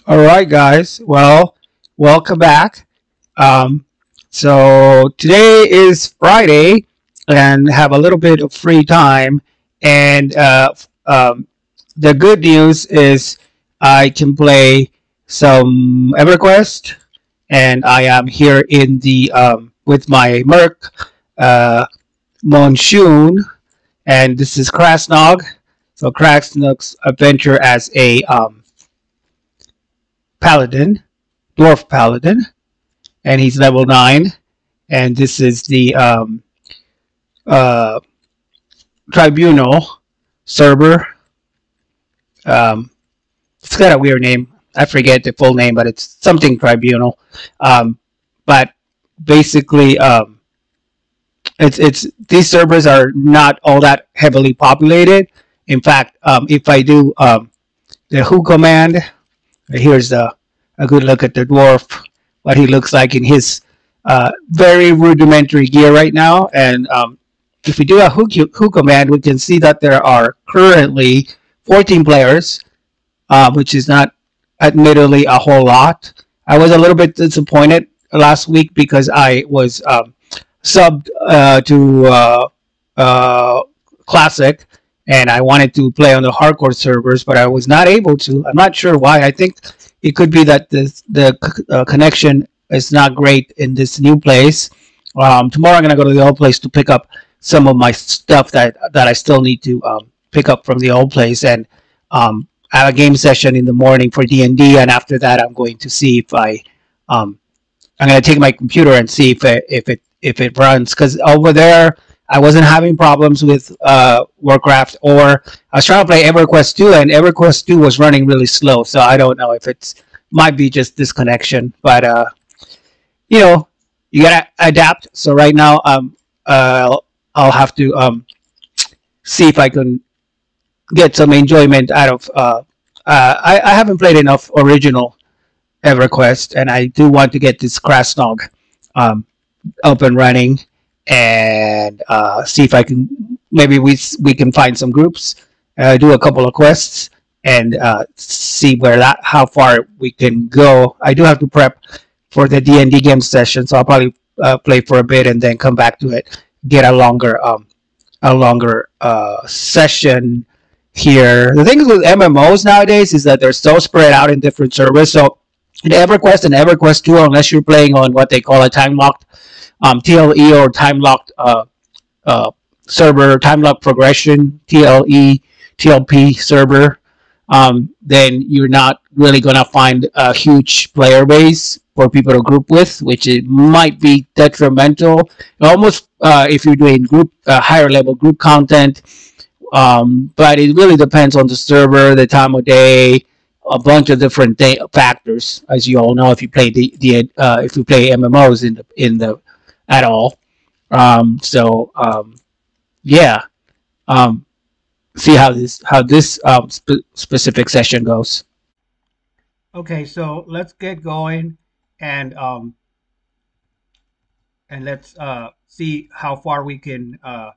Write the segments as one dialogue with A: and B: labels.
A: All right, guys. Well, welcome back. Um, so today is Friday, and have a little bit of free time. And the good news is I can play some Everquest, and I am here in the with my Merc uh, Monsoon, and this is Krasnog. So Krasnog's adventure as a paladin, dwarf paladin, and he's level 9. And this is the uh, Tribunal server. Um, it's got a weird name. I forget the full name, but it's something Tribunal. Um, but basically, it's these servers are not all that heavily populated. In fact, if I do the who command, here's a good look at the dwarf, what he looks like in his very rudimentary gear right now. And if we do a who command, we can see that there are currently 14 players, which is not admittedly a whole lot. I was a little bit disappointed last week because I was subbed to Classic, and I wanted to play on the hardcore servers, but I was not able to. I'm not sure why. I think it could be that the connection is not great in this new place. Tomorrow I'm gonna go to the old place to pick up some of my stuff that I still need to pick up from the old place, and I have a game session in the morning for D&D, and after that I'm going to see if I'm gonna take my computer and see if it runs, because over there I wasn't having problems with Warcraft, or I was trying to play Everquest 2, and Everquest 2 was running really slow. So I don't know if it's might be just disconnection, but you know, you gotta adapt. So right now, I'll have to see if I can get some enjoyment out of. I haven't played enough original Everquest, and I do want to get this Krasnog um, up and running, and see if I can maybe we can find some groups, do a couple of quests, and see where that how far we can go. I do have to prep for the D&D game session, so I'll probably play for a bit and then come back to it, get a longer session here. The thing with MMOs nowadays is that they're so spread out in different servers. So in EverQuest and EverQuest 2, unless you're playing on what they call a time locked TLE or time locked server, time locked progression, TLE, TLP server, then you're not really going to find a huge player base for people to group with, which it might be detrimental. Almost if you're doing group higher level group content, but it really depends on the server, the time of day, a bunch of different factors, as you all know if you play if you play MMOs in the at all. Yeah. Um, See how this specific session goes. Okay, so let's get going, and let's see how far we can go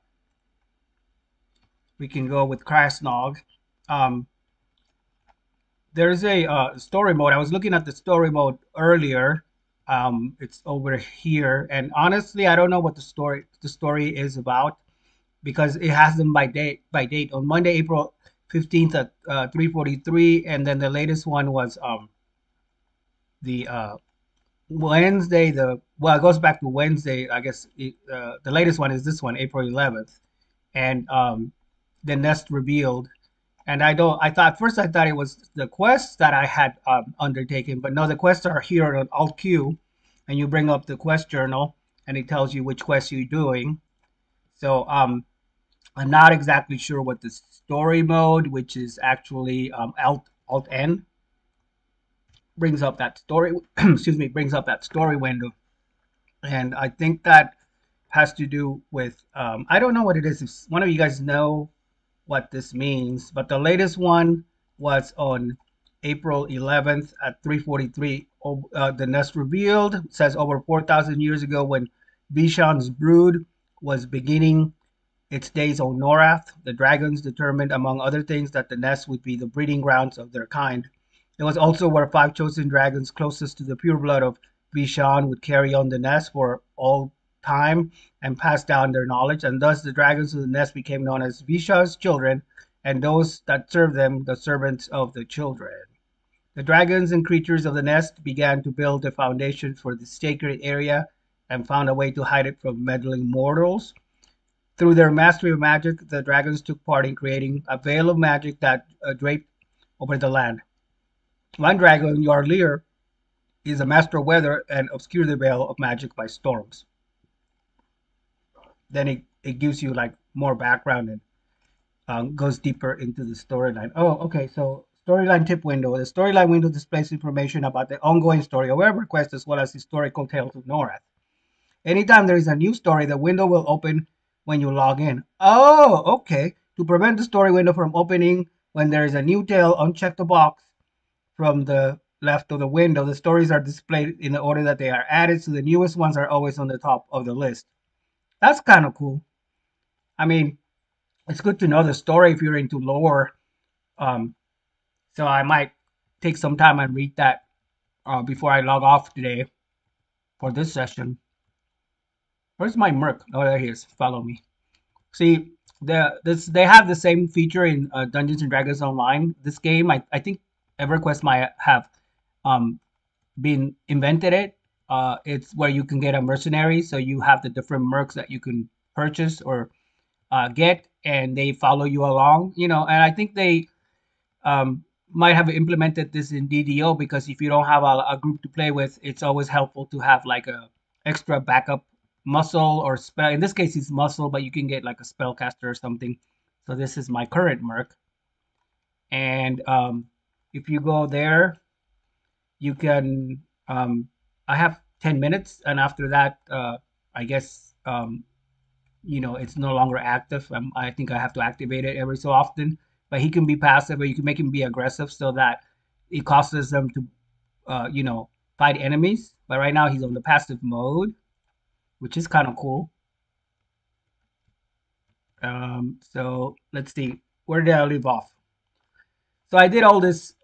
A: with Krasnog. Um, there's a story mode. I was looking at the story mode earlier. It's over here, and honestly, I don't know what the story is about, because it has them by date on Monday, April 15th at 3:43, and then the latest one was the Wednesday. It goes back to Wednesday, I guess. The latest one is this one, April 11th, and the nest revealed. And I thought first, I thought it was the quests that I had undertaken, but no, the quests are here on Alt Q, and you bring up the quest journal, and it tells you which quests you're doing. So I'm not exactly sure what the story mode, which is actually Alt N, brings up that story. Excuse me, brings up that story window, and I think that has to do with I don't know what it is. If one of you guys know what this means, but the latest one was on April 11th at 3:43. The nest revealed. It says over 4,000 years ago, when Bishan's brood was beginning its days on Norath, the dragons determined, among other things, that the nest would be the breeding grounds of their kind. It was also where five chosen dragons closest to the pure blood of Vishan would carry on the nest for all time and pass down their knowledge, and thus the dragons of the nest became known as Visha's children, and those that served them, the servants of the children. The dragons and creatures of the nest began to build the foundation for the sacred area and found a way to hide it from meddling mortals. Through their mastery of magic, the dragons took part in creating a veil of magic that draped over the land. One dragon, Yarlir, is a master of weather and obscure the veil of magic by storms. Then it gives you like more background and goes deeper into the storyline. Oh, okay. So storyline tip window. The storyline window displays information about the ongoing story of EverQuest as well as historical tales of Norath. Anytime there is a new story, the window will open when you log in. Oh, okay. To prevent the story window from opening when there is a new tale, uncheck the box from the left of the window. The stories are displayed in the order that they are added, so the newest ones are always on the top of the list. That's kind of cool. I mean, it's good to know the story if you're into lore. Um, so I might take some time and read that before I log off today for this session. Where's my Merc? Oh, there he is. Follow me. See, they have the same feature in Dungeons and Dragons Online. This game, I think EverQuest might have um, been invented it. It's where you can get a mercenary, so you have the different mercs that you can purchase or get, and they follow you along. And I think they might have implemented this in DDO because if you don't have a group to play with, it's always helpful to have like a extra backup muscle or spell. In this case, it's muscle, but you can get like a spellcaster or something. So this is my current merc, and if you go there, you can. I have 10 minutes, and after that, I guess it's no longer active. I think I have to activate it every so often. But he can be passive, or you can make him be aggressive, so that it causes them to, fight enemies. But right now he's on the passive mode, which is kind of cool. So let's see, where did I leave off? So I did all this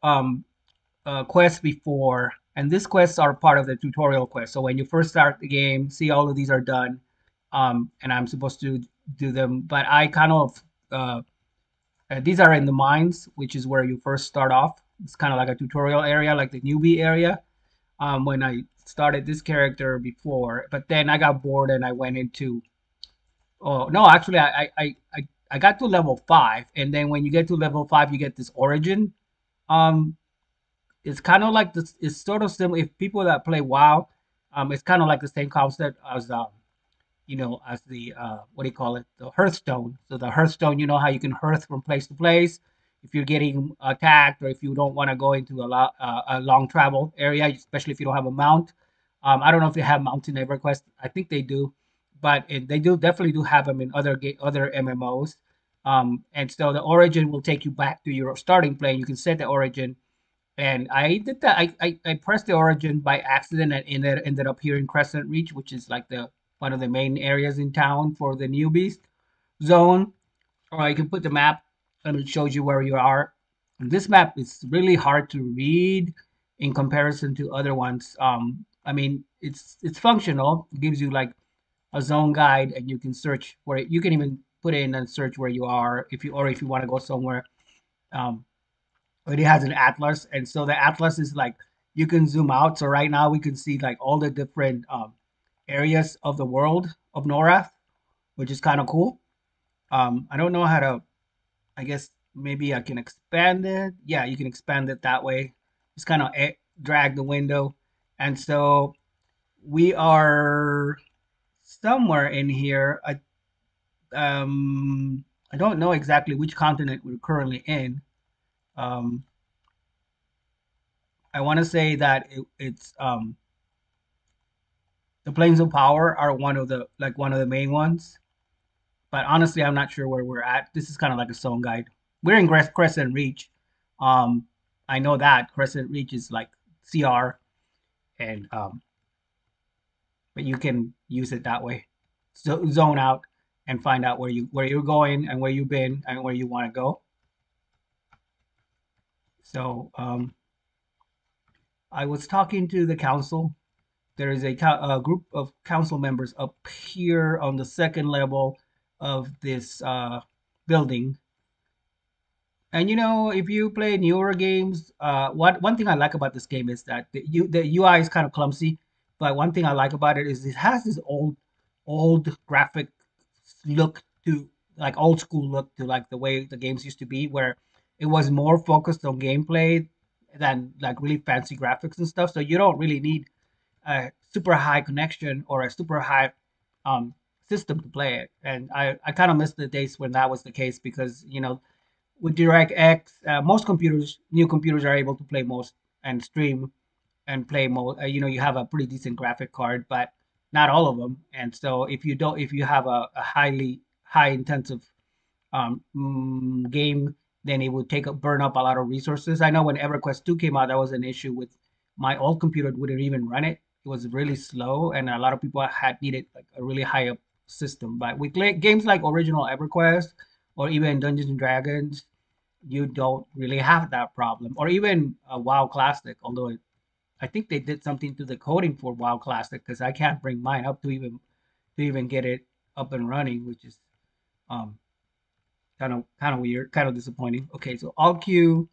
A: quests before, and these quests are part of the tutorial quest. So when you first start the game, see all of these are done, and I'm supposed to do them. But I kind of these are in the mines, which is where you first start off. It's kind of like a tutorial area, like the newbie area. When I started this character before, but then I got bored and I went into. Oh no, actually, I got to level 5, and then when you get to level 5, you get this origin. Um, it's kind of like this. It's sort of similar. If people that play WoW, it's kind of like the same concept as as the what do you call it, the Hearthstone. So the Hearthstone, you know how you can hearth from place to place. If you're getting attacked, or if you don't want to go into a long travel area, especially if you don't have a mount. I don't know if they have mounts in EverQuest. I think they do, but they do definitely do have them in other MMOs. And so the origin will take you back to your starting plane. You can set the origin, and I did that. I pressed the origin by accident, and ended up here in Crescent Reach, which is like the one of the main areas in town for the newbies zone. Or you can put the map, and it shows you where you are. And this map is really hard to read in comparison to other ones. I mean, it's functional. It gives you like a zone guide, and you can search where you can even put in and search where you are if you want to go somewhere. Um, it has an atlas, and so the atlas is like you can zoom out. So right now we can see like all the different areas of the world of Norath, which is kind of cool. I don't know how to. I guess maybe I can expand it. Yeah, you can expand it that way. Just kind of drag the window, and so we are somewhere in here. I don't know exactly which continent we're currently in. Um, I want to say that it's the planes of power are one of the main ones, but honestly, I'm not sure where we're at. This is kind of like a zone guide. We're in Crescent Reach. Um, I know that Crescent Reach is like CR, and but you can use it that way. So zone out and find out where you're going and where you've been and where you want to go. So I was talking to the council. There is a group of council members up here on the second level of this building. And if you play newer games, what one thing I like about this game is that the UI is kind of clumsy, but one thing I like about it is it has this old graphic look to like old school look to like the way the games used to be, where it was more focused on gameplay than like really fancy graphics and stuff. So you don't really need a super high connection or a super high um, system to play it. And I kind of miss the days when that was the case because with DirectX, most computers, new computers are able to play most and stream and play most. You have a pretty decent graphic card, but not all of them. And so if you have a highly high intensive game, then it would burn up a lot of resources. I know when Everquest 2 came out, that was an issue with my old computer wouldn't even run it. It was really slow, and a lot of people had needed like a really high up system. But with games like original Everquest or even Dungeons and Dragons, you don't really have that problem. Or even WoW Classic, although I think they did something to the coding for WoW Classic because I can't bring mine up to even get it up and running, which is um, kind of weird, kind of disappointing. Okay, so all queue.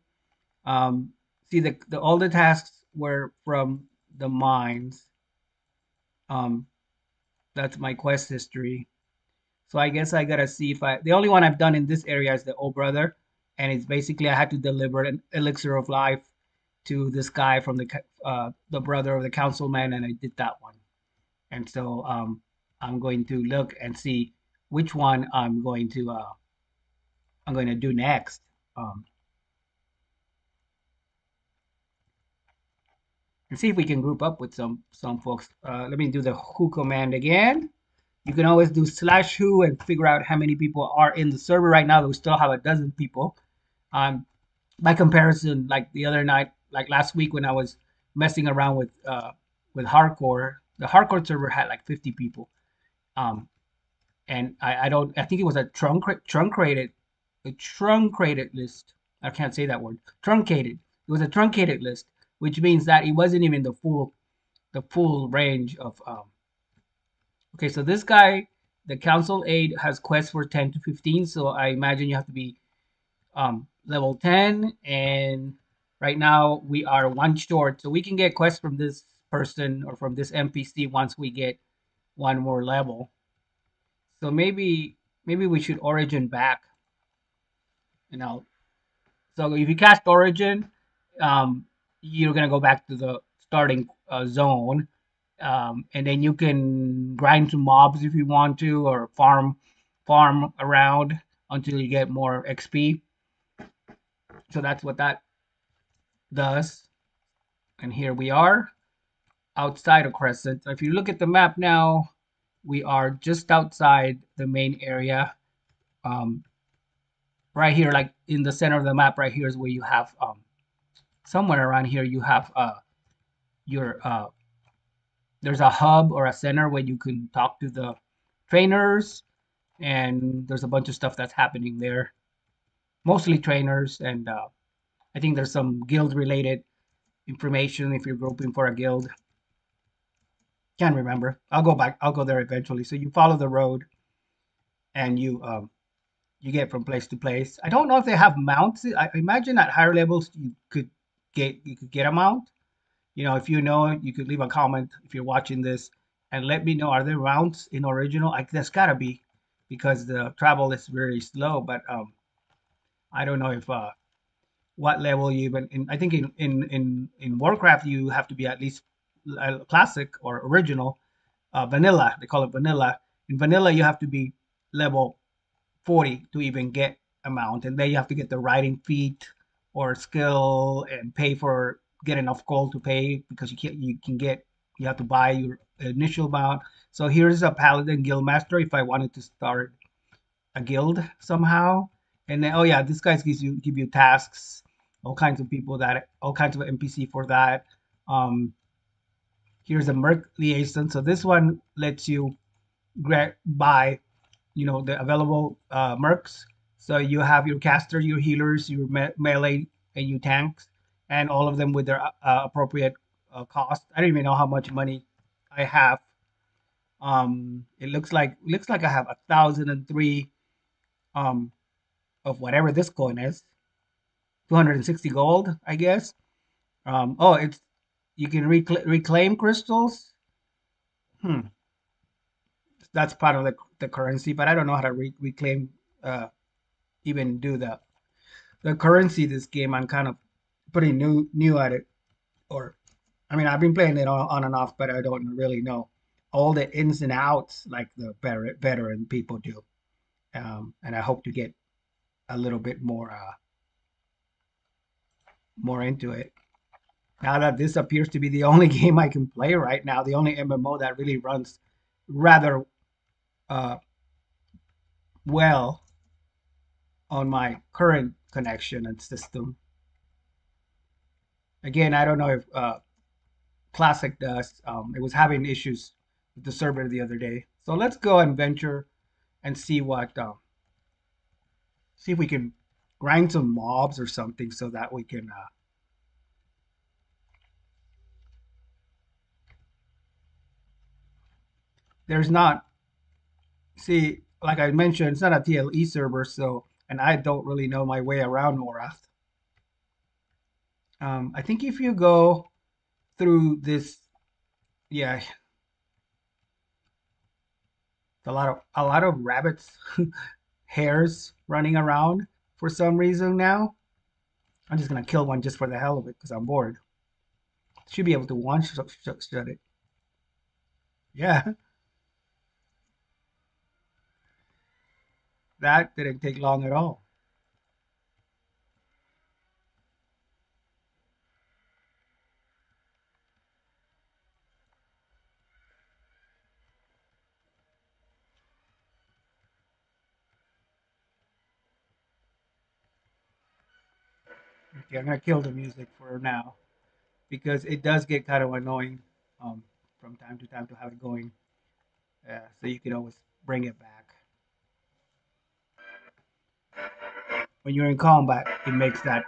A: See the all the tasks were from the mines. Um, that's my quest history. So I guess I gotta see if the only one I've done in this area is the old brother, and it's basically I had to deliver an elixir of life to this guy from the brother of the councilman, and I did that one. And so I'm going to look and see which one I'm going to do next. Um, and see if we can group up with some folks. Let me do the who command again. You can always do /who and figure out how many people are in the server right now. We still have a dozen people. Um, by comparison, like the other night, like last week when I was messing around with hardcore, the hardcore server had like 50 people. Um, and I don't I think it was a truncated list. I can't say that word. Truncated. It was a truncated list, which means that it wasn't even the full range of okay, so this guy, the council aide has quests for 10 to 15, so I imagine you have to be level 10, and right now we are one short, so we can get quests from this person or from this NPC once we get one more level. So maybe we should origin back, you know. So if you cast origin, um, you're gonna go back to the starting zone, and then you can grind some mobs if you want to, or farm around until you get more XP. So that's what that does. And here we are outside of Crescent. If you look at the map now, we are just outside the main area. Um, right here, like in the center of the map, right here is where you have somewhere around here you have your there's a hub or a center where you can talk to the trainers, and there's a bunch of stuff that's happening there. Mostly trainers, and I think there's some guild related information if you're grouping for a guild. Can't remember. I'll go back. I'll go there eventually. So you follow the road, and you get from place to place. I don't know if they have mounts. I imagine at higher levels you could get a mount. If you know, you could leave a comment if you're watching this and let me know. Are there mounts in original? There's gotta be, because the travel is very slow. But I don't know if what level you even in. I think in Warcraft you have to be at least classic or original, vanilla. They call it vanilla. In vanilla you have to be level 40 to even get a mount, and then you have to get the riding feat or skill and pay for get enough gold to pay, because you have to buy your initial mount. So here's a paladin guild master if I wanted to start a guild somehow. And then, oh yeah, this guy give you tasks, all kinds of NPC for that. Um, here's a merc liaison. So this one lets you buy the available mercs. So you have your caster, your healers, your melee, and your tanks, and all of them with their appropriate cost. I don't even know how much money I have. It looks like I have 1,003 um of whatever this coin is, 260 gold, I guess. Oh, it's you can reclaim crystals. Hmm, that's part of the currency, but I don't know how to reclaim. Even do the currency this game. I'm kind of pretty new at it, or I mean, I've been playing it on and off, but I don't really know all the ins and outs like the veteran people do. And I hope to get a little bit more into it. Now that this appears to be the only game I can play right now, the only MMO that really runs rather uh, well on my current connection and system. Again, I don't know if Classic does. It was having issues with the server the other day. So let's go and venture and see if we can grind some mobs or something so that we can. There's not see like I mentioned, it's not a TLE server, so and I don't really know my way around Norath. I think if you go through this, yeah, a lot of rabbits, hares running around for some reason now. I'm just gonna kill one just for the hell of it because I'm bored. Should be able to one shot it. Yeah, that didn't take long at all. Okay, I'm gonna kill the music for now because it does get kind of annoying um, from time to time to have it going. So you can always bring it back. When you're in combat, it makes that.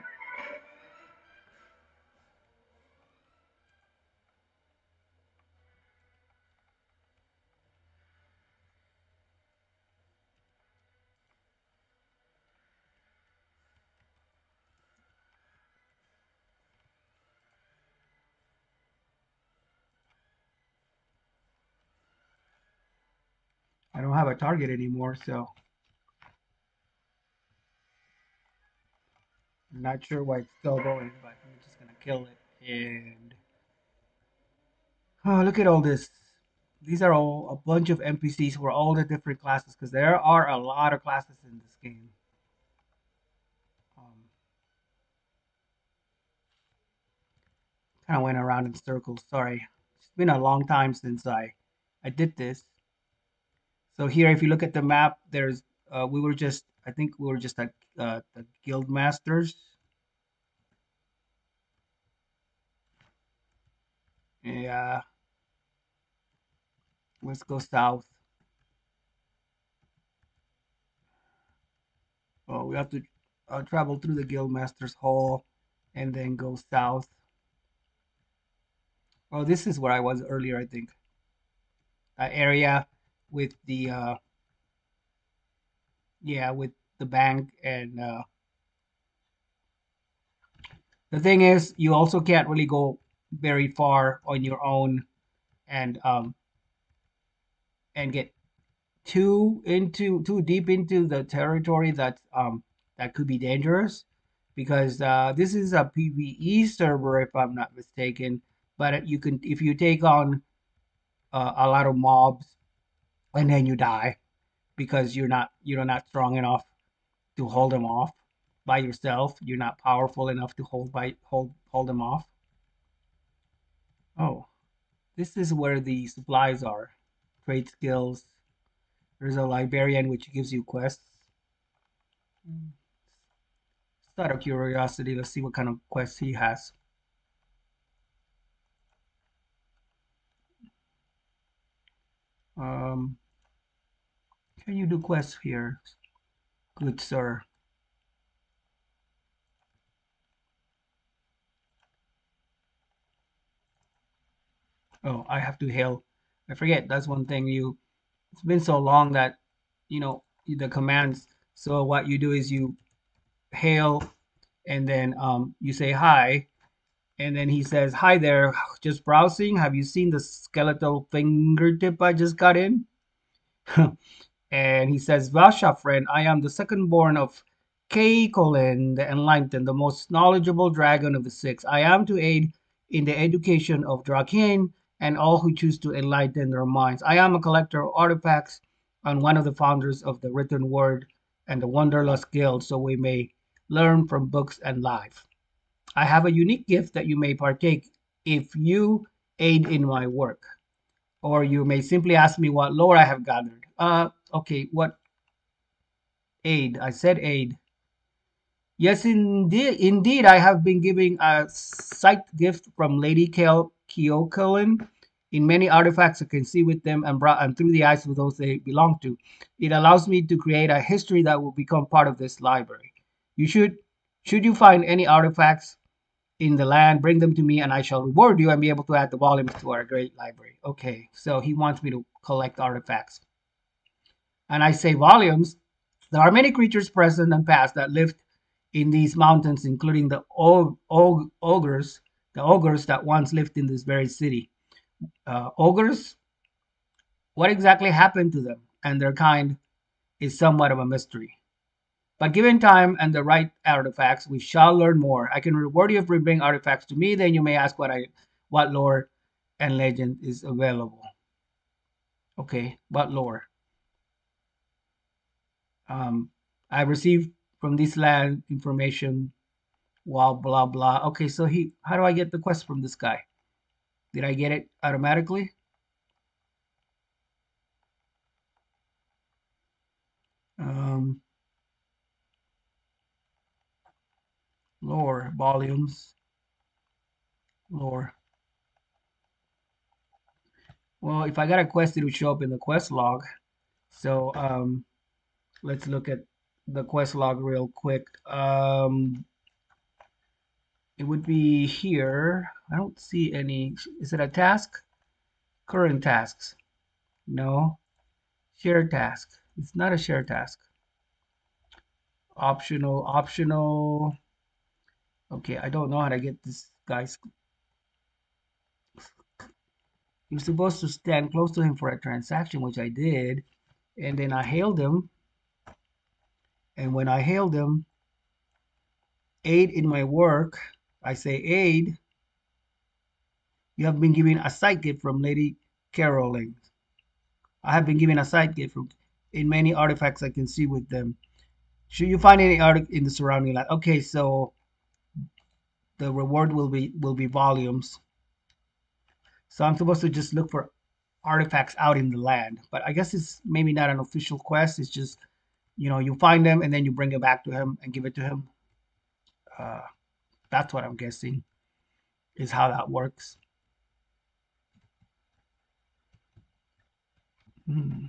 A: I don't have a target anymore, so I'm not sure why it's still going, but I'm just gonna kill it. And oh, look at all this. These are all a bunch of NPCs for all the different classes because there are a lot of classes in this game. Um, Kind of went around in circles. Sorry, it's been a long time since I did this. So here, if you look at the map, there's we were just I think we were just at the guild masters. Yeah, let's go south. Oh, we have to travel through the guild masters hall and then go south. Oh, this is where I was earlier, I think. Area with the yeah, with the bank and the thing is you also can't really go very far on your own and um and get too deep into the territory that could be dangerous because this is a PvE server if I'm not mistaken. But you can if you take on a lot of mobs and then you die because you're not strong enough to hold them off by yourself. You're not powerful enough to hold them off. Oh, this is where the supplies are. Trade skills. There's a librarian which gives you quests. Mm. Just out of curiosity, let's see what kind of quests he has. Um, can you do quests here, good sir? Oh, I have to hail. I forget. That's one thing you. It's been so long that the commands. So what you do is you hail, and then you say hi, and then he says, "Hi there, just browsing. Have you seen the skeletal fingertip I just got in?" And he says, Vasha, friend, I am the second born of Keikolen the Enlightened, the most knowledgeable dragon of the six. I am to aid in the education of Drakhin and all who choose to enlighten their minds. I am a collector of artifacts and one of the founders of the Written Word and the Wanderlust Guild, so we may learn from books and life. I have a unique gift that you may partake if you aid in my work. Or you may simply ask me what lore I have gathered. Okay, what aid? I said aid. Yes, indeed, I have been giving a sight gift from Lady Kyokulin in many artifacts I can see with them and brought and through the eyes of those they belong to. It allows me to create a history that will become part of this library. You should you find any artifacts in the land, bring them to me, and I shall reward you and be able to add the volumes to our great library. Okay, so he wants me to collect artifacts. And I say volumes. There are many creatures present and past that lived in these mountains, including the ogres that once lived in this very city. Ogres, what exactly happened to them and their kind is somewhat of a mystery. But given time and the right artifacts, we shall learn more. I can reward you if you bring artifacts to me. Then you may ask what lore and legend is available. Okay, what lore? Um, I received from this land information. Wow, blah blah. Okay, so how do I get the quest from this guy? Did I get it automatically? Um, lore volumes, lore. Well, if I got a quest, it would show up in the quest log. So let's look at the quest log real quick. It would be here. I don't see any. Is it a task? Current tasks. No. Share task. It's not a share task. Optional, optional. Okay, I don't know how to get this guy's. You're supposed to stand close to him for a transaction, which I did. And then I hailed him. And when I hailed him, aid in my work, I say, aid, you have been given a sight gift from Lady Caroline. I have been given a sight gift from in many artifacts I can see with them. Should you find any artifact in the surrounding land? Okay, so the reward will be volumes. So I'm supposed to just look for artifacts out in the land. But I guess it's maybe not an official quest. It's just you find them and then you bring it back to him and give it to him. Uh, that's what I'm guessing is how that works. Hmm.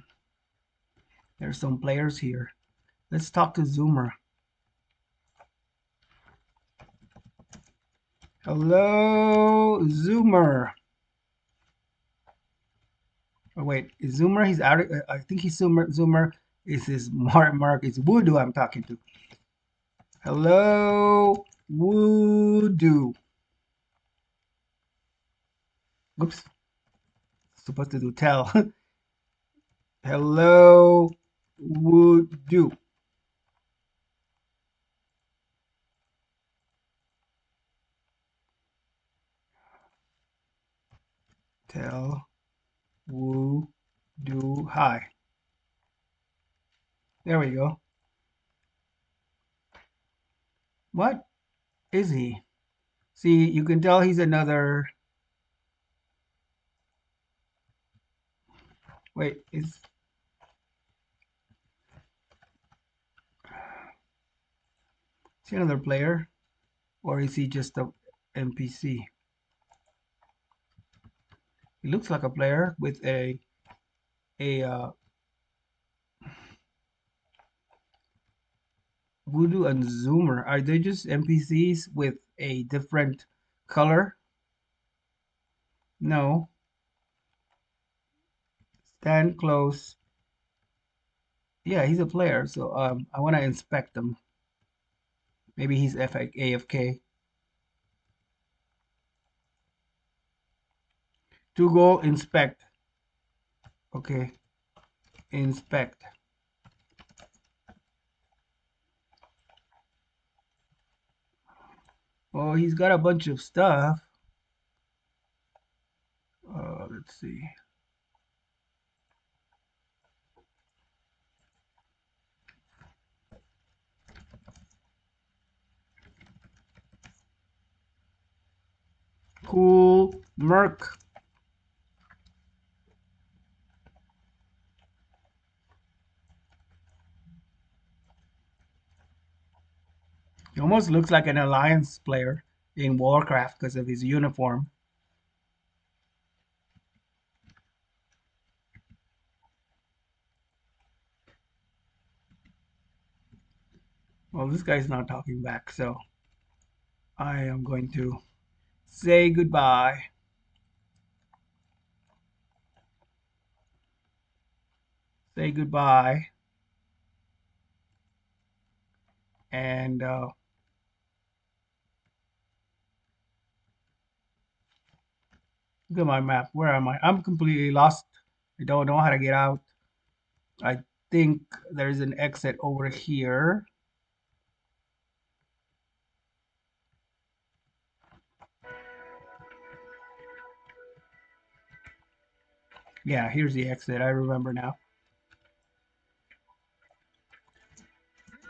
A: There's some players here. Let's talk to Zoomer. Hello, Zoomer. Oh, wait, is Zoomer? He's out. I think he's Zoomer. Zoomer is his Mark. It's Voodoo I'm talking to. Hello, Voodoo. Oops, supposed to do tell. Hello, Voodoo. Tell Voodoo hi. There we go. What is he? See, you can tell he's another. Wait, is he another player? Or is he just a NPC? He looks like a player with a Voodoo and Zoomer. Are they just NPCs with a different color? No. Stand close. Yeah, he's a player, so I want to inspect him. Maybe he's AFK. To go inspect. Okay, inspect. Oh, he's got a bunch of stuff. Let's see. Cool Merc. He almost looks like an Alliance player in Warcraft because of his uniform. Well, this guy's not talking back, so I am going to say goodbye. Say goodbye. And look at my map. Where am I? I'm completely lost. I don't know how to get out. I think there's an exit over here. Yeah, here's the exit. I remember now.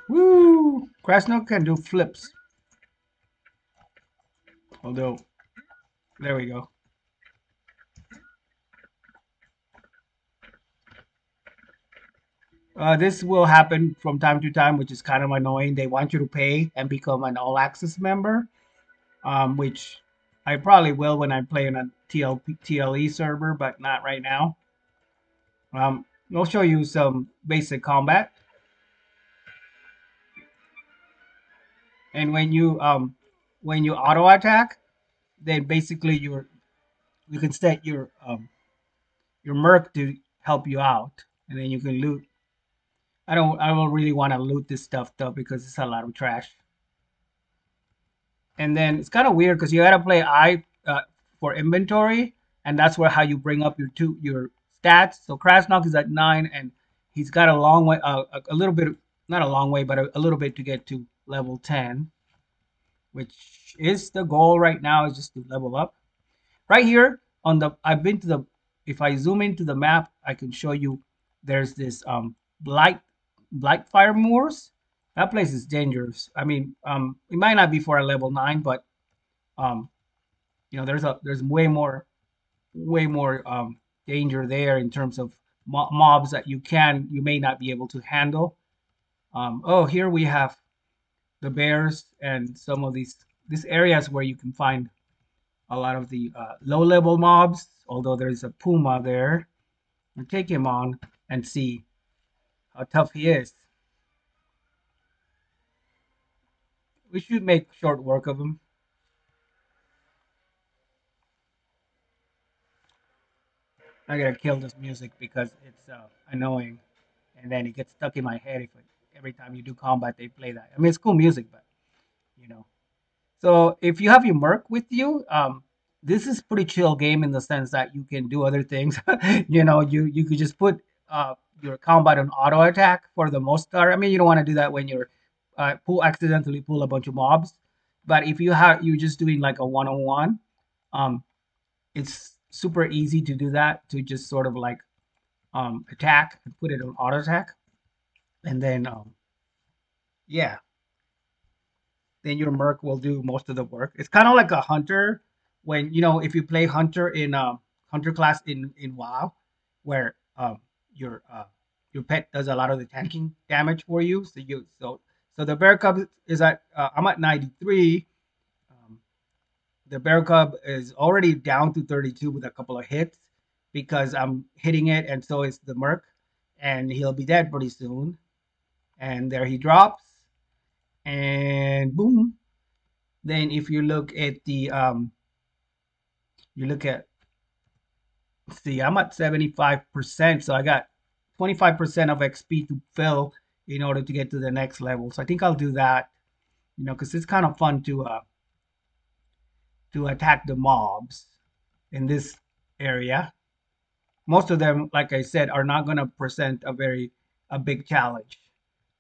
A: Woo! Krasno can do flips. Although, there we go. This will happen from time to time, which is kind of annoying. They want you to pay and become an all access member, which I probably will when I play in a TLE server, but not right now. I'll show you some basic combat. And when you auto attack, then basically you can set your merc to help you out, and then you can loot. I don't really want to loot this stuff though because it's a lot of trash. And then it's kind of weird because you gotta play I for inventory, and that's where how you bring up your stats. So Krasnok is at 9, and he's got a long way, a little bit, not a long way, but a little bit to get to level 10, which is the goal right now, is just to level up. Right here on the, I've been to the, if I zoom into the map, I can show you. There's this blight fire moors. That place is dangerous. I mean, it might not be for a level 9, but um, there's way more danger there in terms of mobs that you may not be able to handle. Oh, here we have the bears and some of these areas where you can find a lot of the low level mobs. Although there's a puma there, and take him on and see how tough he is. We should make short work of him. I gotta kill this music because it's annoying, and then it gets stuck in my head if every time you do combat they play that. I mean, it's cool music, but you know. So if you have your merc with you, this is pretty chill game in the sense that you can do other things. You could just put your combat on auto attack for the most part. I mean, you don't want to do that when you're accidentally pull a bunch of mobs. But if you're just doing like a one on one, um, it's super easy to do that, to just sort of like attack and put it on auto attack, and then yeah, then your merc will do most of the work. It's kind of like a hunter when if you play hunter in hunter class in WoW, where your pet does a lot of the tanking damage for you. So the bear cub is at I'm at 93. Um, the bear cub is already down to 32 with a couple of hits because I'm hitting it, and so is the merc, and he'll be dead pretty soon. And there he drops, and boom. Then if you look at the you look at See, I'm at 75%, so I got 25% of XP to fill in order to get to the next level. So I think I'll do that, because it's kind of fun to attack the mobs in this area. Most of them, like I said, are not going to present a big challenge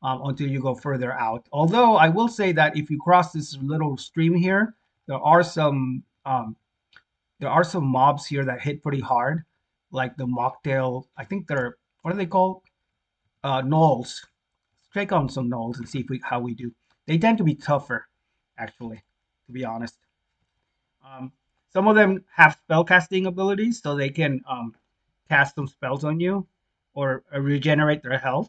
A: until you go further out. Although I will say that if you cross this little stream here, there are some um, there are some mobs here that hit pretty hard, like the mocktail. I think they're, what are they called? Gnolls. Check on some gnolls and see if how we do. They tend to be tougher, actually, to be honest. Um, some of them have spell casting abilities, so they can cast some spells on you or regenerate their health.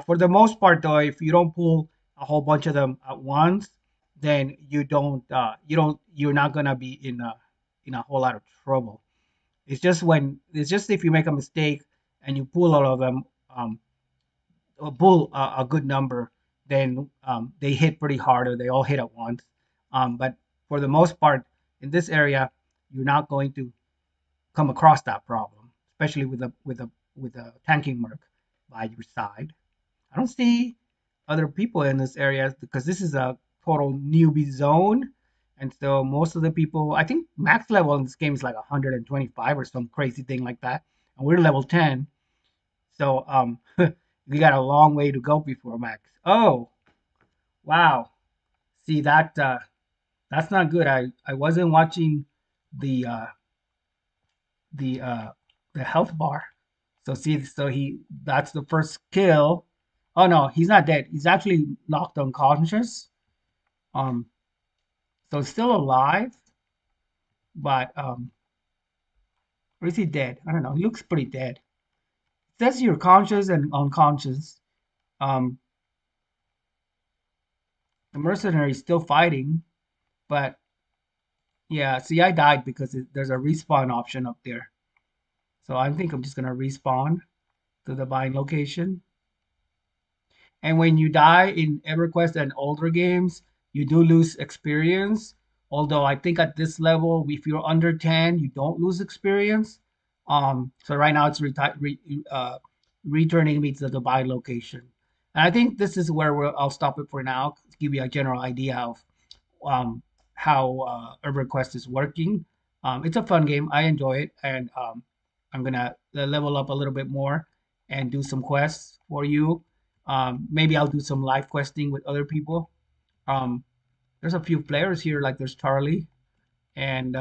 A: For the most part, though, if you don't pull a whole bunch of them at once, then you're not gonna be in a whole lot of trouble. It's just if you make a mistake and you pull all of them, or pull a good number, then they hit pretty hard or they all hit at once. But for the most part, in this area, you're not going to come across that problem, especially with a tanking merc by your side. I don't see other people in this area because this is a total newbie zone. And so most of the people, I think max level in this game is like 125 or some crazy thing like that. And we're level 10. So we got a long way to go before max. Oh, wow. See that's not good. I wasn't watching the uh the uh the health bar. So see, so he that's the first kill. Oh no, he's not dead. He's actually knocked unconscious. Um, so still alive, but or is he dead? I don't know. He looks pretty dead. It says you're conscious and unconscious. Um, the mercenary is still fighting, but yeah. See, I died because there's a respawn option up there. So I think I'm just gonna respawn to the buying location. And when you die in Everquest and older games, you do lose experience. Although I think at this level, if you're under 10, you don't lose experience. So right now it's returning me to the buy location. And I think this is where I'll stop it for now, to give you a general idea of um, how Everquest is working. It's a fun game. I enjoy it, and I'm gonna level up a little bit more and do some quests for you. Maybe I'll do some live questing with other people. Um, there's a few players here, like there's Charlie and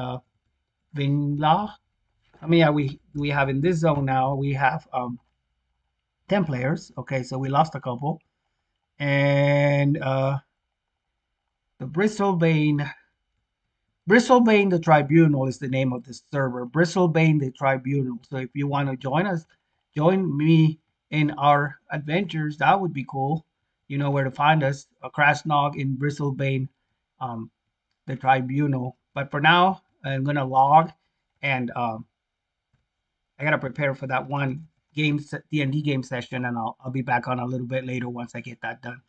A: Vinla. I mean, yeah, we have in this zone now. We have 10 players. Okay, so we lost a couple, and the Bristlebane the Tribunal is the name of this server. Bristlebane the Tribunal. So if you want to join us, join me in our adventures. That would be cool. You know where to find us. A Krasnog in Bristlebane, um, the Tribunal. But for now, I'm gonna log, and I gotta prepare for that one D&D game session, and I'll be back on a little bit later once I get that done.